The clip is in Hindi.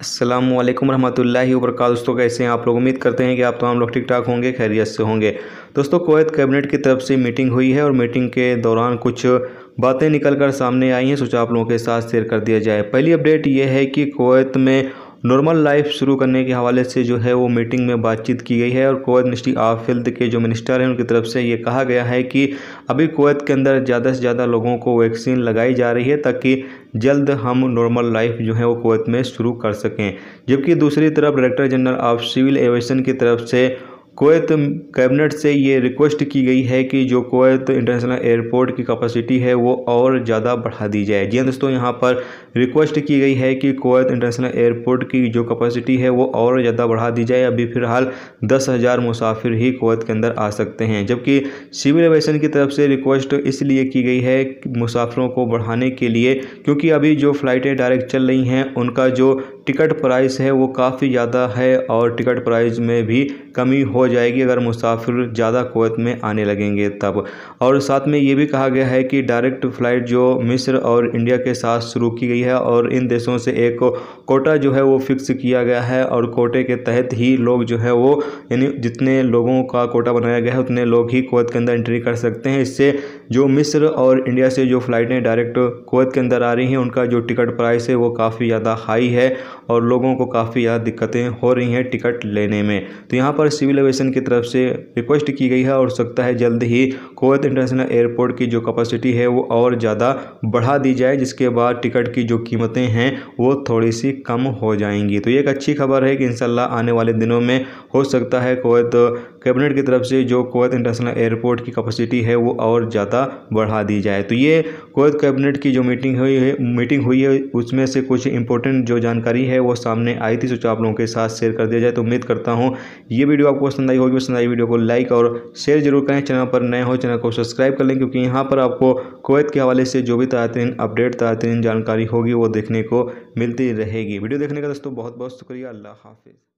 अस्सलामु अलैकुम रहमतुल्लाहि व बरकातहू। दोस्तों कैसे हैं आप लोग। उम्मीद करते हैं कि आप तमाम लोग ठीक ठाक होंगे, खैरियत से होंगे। दोस्तों कुवैत कैबिनेट की तरफ से मीटिंग हुई है और मीटिंग के दौरान कुछ बातें निकल कर सामने आई हैं, सोचा आप लोगों के साथ शेयर कर दिया जाए। पहली अपडेट ये है कि कुवैत में नॉर्मल लाइफ शुरू करने के हवाले से जो है वो मीटिंग में बातचीत की गई है और कुवैत मिनिस्ट्री ऑफ हेल्थ के जो मिनिस्टर हैं उनकी तरफ से ये कहा गया है कि अभी कुवैत के अंदर ज़्यादा से ज़्यादा लोगों को वैक्सीन लगाई जा रही है ताकि जल्द हम नॉर्मल लाइफ जो है वो कुवैत में शुरू कर सकें। जबकि दूसरी तरफ director general of civil aviation की तरफ से कुवैत कैबिनेट से ये रिक्वेस्ट की गई है कि जो कुवैत इंटरनेशनल एयरपोर्ट की कैपेसिटी है वो और ज़्यादा बढ़ा दी जाए। जी हाँ दोस्तों, यहाँ पर रिक्वेस्ट की गई है कि कुवैत इंटरनेशनल एयरपोर्ट की जो कैपेसिटी है वो और ज़्यादा बढ़ा दी जाए। अभी फ़िलहाल 10,000 मुसाफिर ही कुवैत के अंदर आ सकते हैं। जबकि सिविल एविएशन की तरफ से रिक्वेस्ट इसलिए की गई है मुसाफिरों को बढ़ाने के लिए क्योंकि अभी जो फ़्लाइटें डायरेक्ट चल रही हैं उनका जो टिकट प्राइस है वो काफ़ी ज़्यादा है और टिकट प्राइस में भी कमी हो जाएगी अगर मुसाफिर ज़्यादा कुवैत में आने लगेंगे तब। और साथ में ये भी कहा गया है कि डायरेक्ट फ़्लाइट जो मिस्र और इंडिया के साथ शुरू की गई है और इन देशों से एक कोटा जो है वो फिक्स किया गया है और कोटे के तहत ही लोग जो है वो यानी जितने लोगों का कोटा बनाया गया है उतने लोग ही कुवैत के अंदर एंट्री कर सकते हैं। इससे जो मिस्र और इंडिया से जो फ़्लाइटें डायरेक्ट कुवैत के अंदर आ रही हैं उनका जो टिकट प्राइस है वो काफ़ी ज़्यादा हाई है और लोगों को काफ़ी ज़्यादा दिक्कतें हो रही हैं टिकट लेने में। तो यहाँ पर सिविल एविएशन की तरफ से रिक्वेस्ट की गई है और सकता है जल्द ही कुवैत इंटरनेशनल एयरपोर्ट की जो कैपेसिटी है वो और ज़्यादा बढ़ा दी जाए, जिसके बाद टिकट की जो कीमतें हैं वो थोड़ी सी कम हो जाएंगी। तो ये एक अच्छी खबर है कि इंशाल्लाह आने वाले दिनों में हो सकता है कुवैत कैबिनेट की तरफ से जो कुवैत इंटरनेशनल एयरपोर्ट की कैपेसिटी है वो और ज़्यादा बढ़ा दी जाए। तो ये कुवैत कैबिनेट की जो मीटिंग हुई है उसमें से कुछ इंपॉर्टेंट जो जानकारी है वो सामने आई थी, सोचा आप लोगों के साथ शेयर कर दिया जाए। तो उम्मीद करता हूँ ये वीडियो आपको पसंद आई होगी। पसंद आई वीडियो को लाइक और शेयर जरूर करें। चैनल पर नए हो चैनल को सब्सक्राइब कर लें क्योंकि यहाँ पर आपको कुवैत के हवाले से जो भी ताज़ा अपडेट ताज़ा जानकारी होगी वो देखने को मिलती रहेगी। वीडियो देखने का दोस्तों बहुत बहुत शुक्रिया। अल्लाह हाफिज़।